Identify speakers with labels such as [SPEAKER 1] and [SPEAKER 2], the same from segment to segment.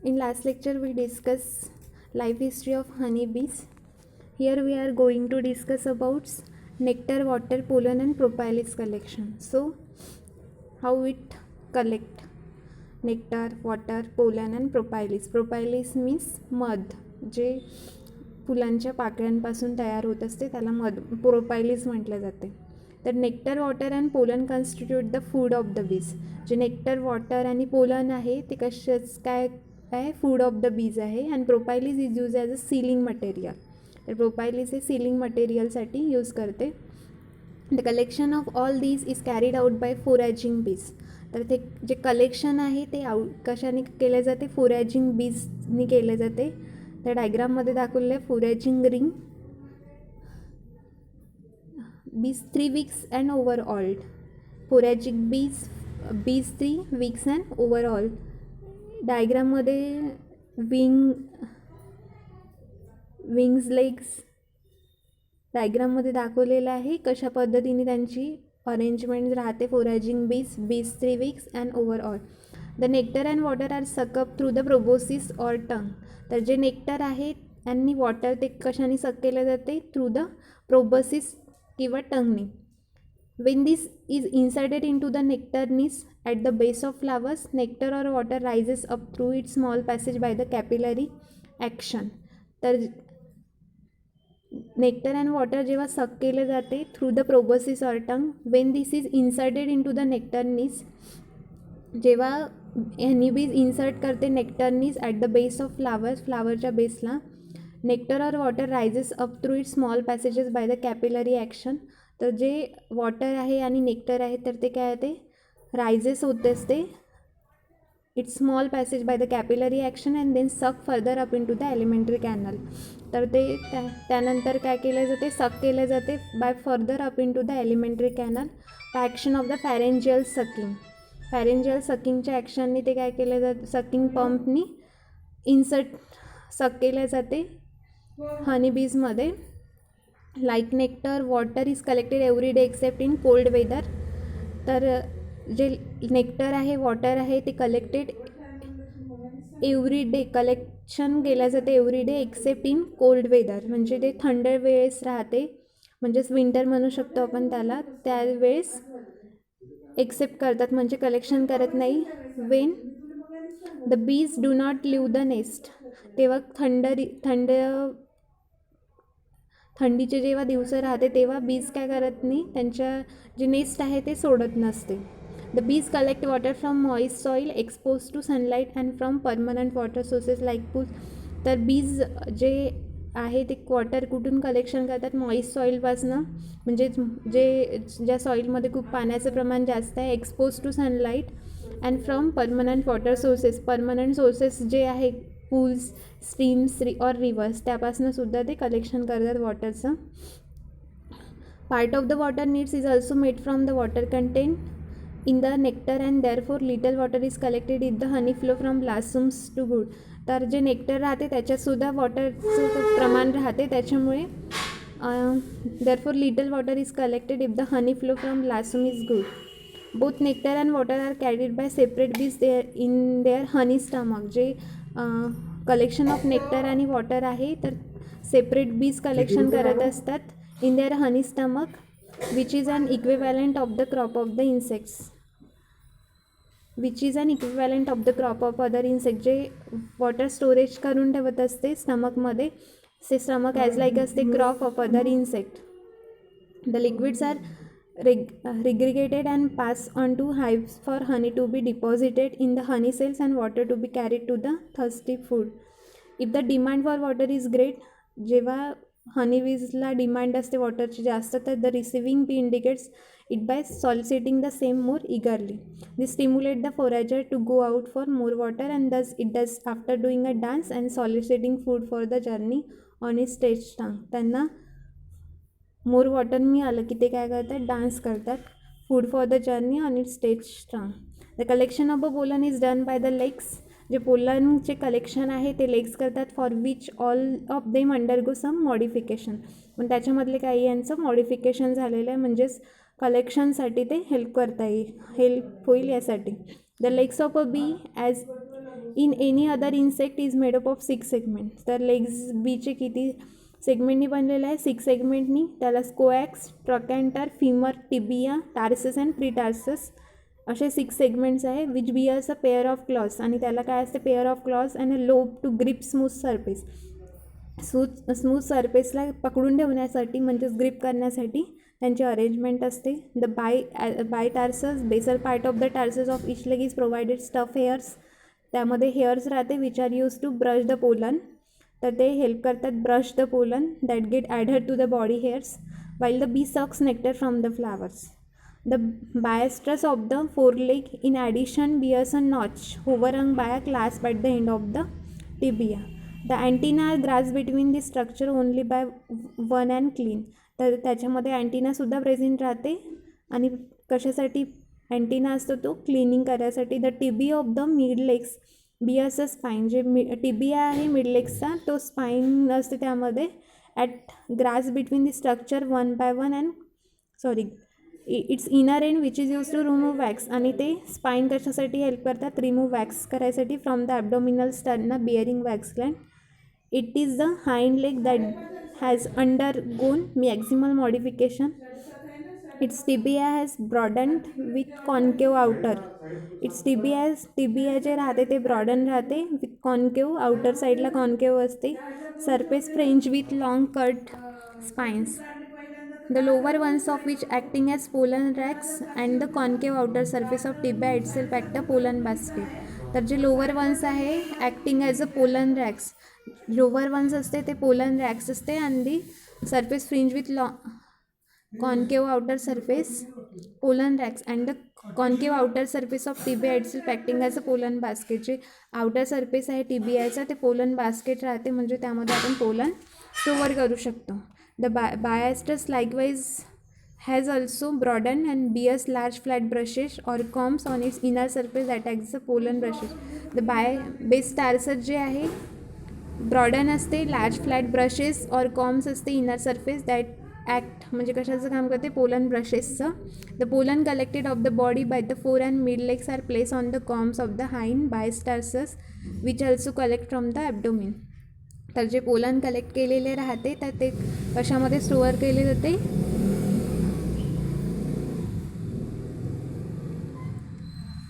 [SPEAKER 1] In last lecture we discussed life history of honeybees. Here we are going to discuss about nectar, water, pollen and propolis collection. So how it collect nectar, water, pollen and propolis. Propolis means मध, जे फुलांच्या पाकळ्यांपासून तयार होत असते त्याला मध प्रोपायलिस म्हटले जाते. तर nectar, water and pollen constitute the food of the बीज. जे नेक्टर, वॉटर आणि पोलन आहे ते कशाच काय काय फूड ऑफ द बीज आहे. And propolis is used as a sealing material. तर प्रोपायलिस हे सीलिंग मटेरियलसाठी यूज करते. The collection of all these is carried out by foraging bees. तर ते जे कलेक्शन आहे ते कशाने केले जाते, फोरॅजिंग बीजनी केले जाते. त्या डायग्राममध्ये दाखवले फोरॅजिंग रिंग बीज 3 weeks and overall. फोरॅजिंग bees 3 weeks and overall. डायग्राममध्ये विंग्स लेग्स डायग्राममध्ये दाखवलेलं आहे कशा पद्धतीने त्यांची अरेंजमेंट राहते. फोरॅजिंग bees 3 weeks and overall. The nectar and water are suck up through the proboscis or tongue. तर जे नेक्टर आहे आणि वॉटर ते कशाने सक केले जाते, थ्रू द प्रोबोसिस किंवा टंगने. When this is inserted into the nectaries at the base of flowers, nectar or water rises up through it small passage by the capillary action. तर नेक्टर अँड वॉटर जेव्हा suck केले जाते through the proboscis or tongue, when this is inserted into the nectaries, जेव्हा honeybees insert करते nectaries at the base of flowers, फ्लावरच्या बेसला, nectar or water rises up through it small passages bye the capillary action. तर जे water आहे आणि nectar आहे तर ते काय आहे, ते रायझेस होत असते it small passage by the capillary action and then suck further up into the alimentary canal. तर ते त्यानंतर काय केलं जाते, सक केले जाते by further up into the alimentary canal by action of the pharyngeal sucking. Pharyngeal सकिंगच्या ॲक्शनने ते काय केलं जातं, सकिंग पंपनी सक केले जाते हनीबीजमध्ये. Like nectar, water is collected every day except in cold weather. तर जे नेक्टर आहे, वॉटर आहे ते कलेक्टेड एव्हरी डे, कलेक्शन केलं जाते every day except in cold weather. म्हणजे ते थंड वेळेस राहते, म्हणजेच विंटर म्हणू शकतो आपण त्याला. त्यावेळेस एक्सेप्ट करतात म्हणजे कलेक्शन करत नाही. When the bees do not leave the nest, तेव्हा थंडीचे जेव्हा दिवस राहते तेव्हा बीज काय करत नाही, त्यांच्या जे नेस्ट आहे ते सोडत नसते. The bees collect water from moist soil expose to sunlight and from permanent water sources like pool. तर बीज जे आहे ते वॉटर कुठून कलेक्शन करतात, मॉइस्ट सॉईलपासनं, म्हणजे ज्या सॉईलमध्ये खूप पाण्याचं प्रमाण जास्त आहे. Expose to sunlight and from permanent water sources, permanent sources जे आहे पूल्स, स्ट्रीम्स ऑर रिव्हर्स, त्यापासून सुद्धा ते कलेक्शन करतात वॉटरचं. Part of the water needs is also made from the water content in the nectar and therefore little water is collected in the honey flow from blossoms to good. तर जे nectar राहते त्याच्यातसुद्धा वॉटरचं प्रमाण राहते, त्याच्यामुळे therefore little water is collected if the honey flow from blossom is good. Both nectar and water are carried by separate bees in their honey stomach. जे collection of nectar आणि वॉटर आहे तर सेपरेट बीज कलेक्शन करत असतात in their honey stomach, which is an equivalent of the crop of the insects, which is an equivalent of the crop of other insect. जे water storage करून ठेवत असते स्टमकमध्ये, से स्टमक ॲज लाईक असते crop of other insect. The liquids are regurgitated and passed on to hives for honey to be deposited in the honey cells and water to be carried to the thirsty food. If the demand for water is great, जेव्हा हनीबीजला demand असते वॉटरची जास्त, तर the receiving bee indicates it by soliciting the same more eagerly. This stimulate the forager to go out for more water and thus it does after doing a dance and soliciting food for the journey on it stage tongue. त्यांना more water आलं की ते काय करतात, dance करतात. Food for the journey on it stage tongue. The collection of a pollen is done by the legs. जे पोलनचे collection आहे ते लेग्स करतात. For which all of them undergo some modification. पण त्याच्यामधले काही यांचं मॉडिफिकेशन झालेलं आहे, म्हणजेच कलेक्शनसाठी ते हेल्प होईल यासाठी. The legs of a bee as in any other insect is made up of 6 segments. तर लेग्स बीचे किती सेगमेंटनी बनलेलं आहे? 6 सेगमेंटनी. त्याला coxa, trochanter, femur, tibia, tarsus and pretarsus असे 6 सेगमेंट्स आहे. Which bears a pair of claws. आणि त्याला काय असते? Pair of claws and a lobe to grip smooth surface. Smooth सरफेसला पकडून ठेवण्यासाठी म्हणजेच ग्रिप करण्यासाठी त्यांची अरेंजमेंट असते. The basitarsus, basal part of the tarsus of each leg is provided stiff hairs. त्यामध्ये हेअर्स राहते which are use to brush the pollen. तर ते हेल्प करतात brush the pollen that get adhered to the body hairs while the bee sucks nectar from the flowers. The biastrus of the foreleg in addition bears a notch overhung by a clasp at the end of the tibia. The antennae are grasped between the structure only by one and clean. तर त्याच्यामध्ये अँटिनासुद्धा present राहते आणि कशासाठी antenna असतो? तो cleaning करायसाठी. The tibia of the mid legs bears a spine. जे tibia आहे मिड लेग्सचा तो स्पाईन असते त्यामध्ये. At grass between the structure one by one and its inner end which is use to remove wax. आणि ते spine कशासाठी help करतात? रिमूव्ह वॅक्स करायसाठी from the abdominal sterna bearing wax gland. It is the hind leg that has undergone maximal modification. Its tibia has ब्रॉडन्ड with concave outer. Tibia जे राहते ते broaden राहते with concave. Outer साईडला concave असते. Surface fringe with long cut spines. The lower ones of which acting as pollen rakes and the concave outer surface of tibia itself act a pollen basket. तर जे lower ones आहे acting as a pollen rakes. Lower ones असते ते pollen rakes असते आणि the surface fringe with concave outer surface pollen racks and the concave outer surface of tibia itself acting as a pollen basket. जे outer surface आहे टिबियाचा ते pollen basket राहते म्हणजे त्यामध्ये आपण पोलन स्टोअर करू शकतो. The basitarsus likewise has also broaden and bears large flat brushes or combs on its inner surface that acts the pollen brushes. The base tarsus जे आहे ब्रॉडन असते, large flat brushes or combs असते inner surface that act म्हणजे कशाचं काम करते? Pollen ब्रशेसचं. The pollen collected of the body by the fore and mid legs are place on the combs of the hind बायस्टार्सस which also collect from the abdomen. तर जे pollen collect केलेले राहते तर ते कशामध्ये स्टोअर केले जाते?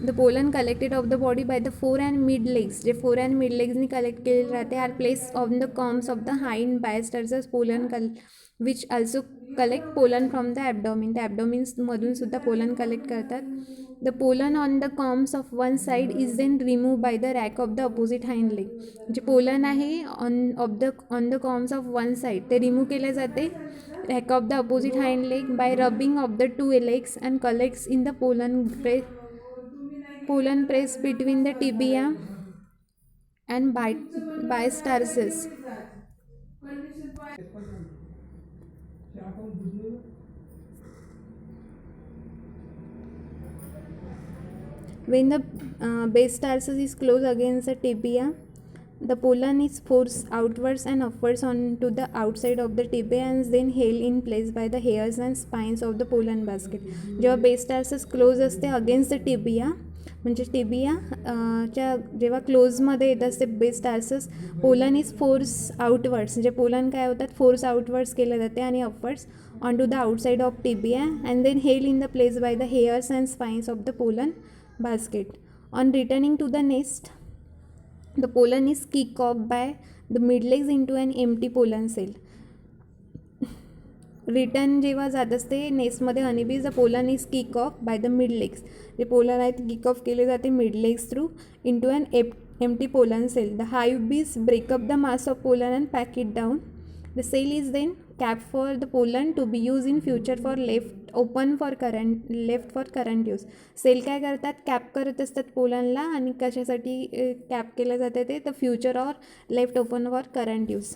[SPEAKER 1] The pollen collected of the body by the fore and mid legs. जे फोर अँड मिड लेग्सनी कलेक्ट केलेले राहते are place on the combs of the hind basitarsus pollen which also collect pollen from the abdomen. त्या ॲबडॉमिन्समधून सुद्धा pollen collect करतात. The pollen on the combs of one side is then remove by the rack of the opposite hind leg. जे pollen आहे on the combs of one side ते remove केले जाते rack of the opposite hind leg by rubbing of the two legs and collects in the pollen press between the tibia and basitarsus. When the base tarsus is close against the tibia, the pollen is forced outwards and upwards onto the outside of the tibia and then held in place by the hairs and spines of the pollen basket. जेव्हा base tarsus close असते against the tibia म्हणजे tibia च्या जेव्हा क्लोजमध्ये येत असते base tarsus, pollen is force outwards. म्हणजे pollen काय होतात? फोर्स आउटवर्ड्स केले जाते आणि upwards on to the outside of tibia and then held in the place by the hairs and spines of the pollen basket. On returning to the nest, the pollen is kicked off by the mid legs into an empty pollen cell. Return जेव्हा जात असते नेस्टमध्ये honeybees, the pollen is kick off by the mid legs. जे pollen आहेत kick off केले जाते mid legs through into an empty pollen cell. The hive bees break up the mass of pollen and pack it down. The cell is then cap for the pollen to be use in future for left for current use. Cell काय करतात? Cap करत असतात पोलनला आणि कशासाठी cap केलं जातं ते? The future or left open for current use.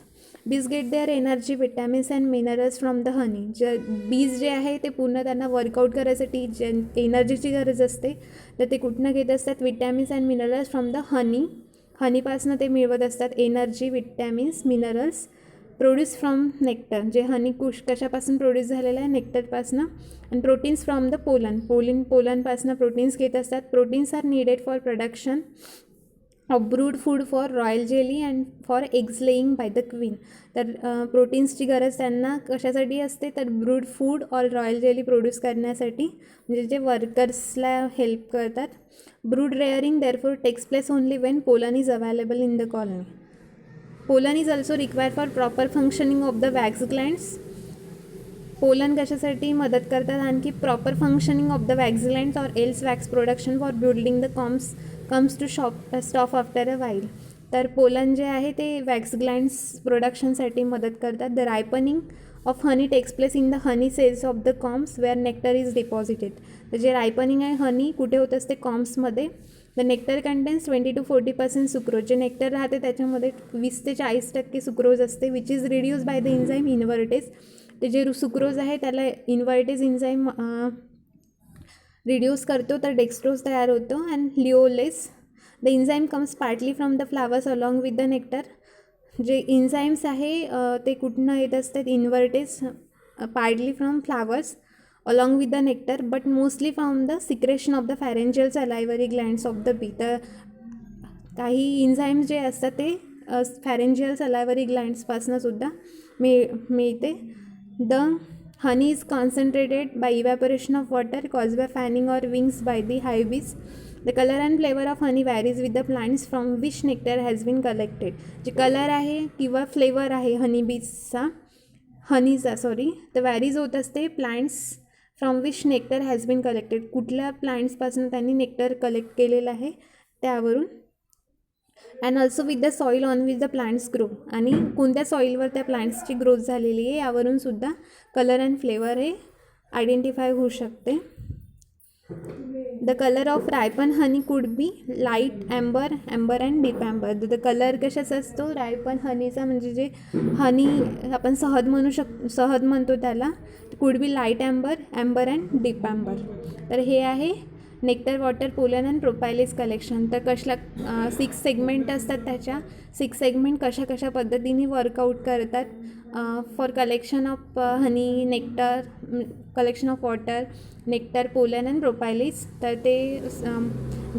[SPEAKER 1] Bees get their energy, vitamins and minerals from the honey. Bees जे आहे ते पूर्ण त्यांना वर्कआउट करायसाठी जे एनर्जीची गरज असते तर ते कुठनं घेत असतात? Vitamins and minerals from the हनीपासनं ते मिळवत असतात energy, vitamins, minerals. Produce from nectar. जे हनी कशापासून प्रोड्यूस झालेलं आहे? नेक्टरपासनं. अँड प्रोटीन्स फ्रॉम द पोलनपासनं प्रोटीन्स घेत असतात. Proteins are needed for production of brood food for royal jelly and for eggs laying by the queen. तर प्रोटीन्सची गरज त्यांना कशासाठी असते, तर brood food or royal jelly produce करण्यासाठी, म्हणजे जे वर्कर्सला हेल्प करतात. Brood rearing therefore takes place only when pollen is available in the colony. Pollen is also required for proper functioning of the wax glands. Pollen कशासाठी मदत करतात, आणखी proper functioning of the wax glands or else wax production for building the combs to stop after a while. तर pollen जे आहे ते wax glands प्रोडक्शनसाठी मदत करतात. The ripening of honey takes place in the honey cells of the combs where nectar is deposited. तर जे ripening आहे हनी कुठे होत असते, कॉम्समध्ये. The nectar contains 20 to 40% sucrose. जे नेक्टर राहते त्याच्यामध्ये 20 ते 40% सुक्रोज असते, which is reduce by the enzyme invertase. ते जे सुक्रोज आहे त्याला इन्व्हर्टेज इन्झाईम रिड्यूस करतो, तर डेक्स्ट्रोज तयार होतो. And levulose. The enzyme comes partly from the flowers along with the nectar. जे इन्झाईम्स आहे ते कुठनं येत असतात, invertase partly from flowers along with the nectar, but mostly from the secretion of the pharyngeal salivary glands of the bee. तर काही इन्झाईम्स जे असतात ते फॅरेंजियल सलायव्हरी ग्लँड्सपासून सुद्धा मिळते. The honey is concentrated by evaporation of water caused by fanning or wings by the hive bees. The color and flavor of honey varies with the plants from which nectar has been collected. जे colour आहे किंवा flavour आहे हनीचा तर varies होत असते plants from which nectar has been collected. कुठल्या प्लांट्सपासून त्यांनी नेक्टर कलेक्ट केलेलं आहे त्यावरून. And also with the soil on which the plants grow. आणि कोणत्या सॉईलवर त्या प्लांट्सची ग्रोथ झालेली आहे यावरून सुद्धा कलर अँड फ्लेवर हे आयडेंटिफाय होऊ शकते. The colour of ripen honey could be light amber and deep amber. द कलर कशाचा असतो रायपन हनीचा, म्हणजे जे हनी आपण शहद म्हणतो त्याला, could be light amber and deep amber. तर हे आहे nectar, water, pollen and propolis collection. तर कसला 6 सेगमेंट असतात, त्याच्या 6 सेगमेंट कशा पद्धतीने वर्कआउट करतात. For collection of honey, nectar, collection of water, nectar, pollen and propolis. तर ते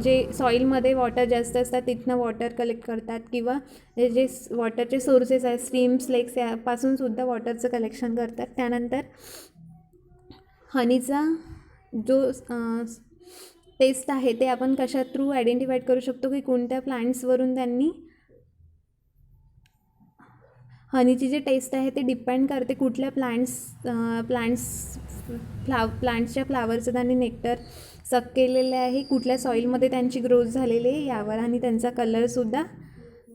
[SPEAKER 1] जे सॉईलमध्ये वॉटर जास्त असतात तिथनं वॉटर कलेक्ट करतात, किंवा जे वॉटरचे सोर्सेस आहेत स्ट्रीम्स, लेक्स, यापासूनसुद्धा वॉटरचं कलेक्शन करतात. त्यानंतर हनीचा जो टेस्ट आहे ते आपण कशा थ्रू आयडेंटिफाईड करू शकतो की कोणत्या प्लांट्सवरून त्यांनी हनीची जी टेस्ट आहे ते डिपेंड करते कुठल्या प्लांट्सच्या फ्लावरचं त्यांनी नेक्टर सक केलेलं आहे, कुठल्या सॉईलमध्ये त्यांची ग्रोथ झालेली आहे यावर. आणि त्यांचा कलरसुद्धा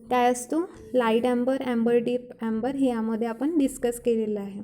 [SPEAKER 1] काय असतो, लाईट ॲम्बर, डीप ॲम्बर, हे यामध्ये आपण डिस्कस केलेलं आहे.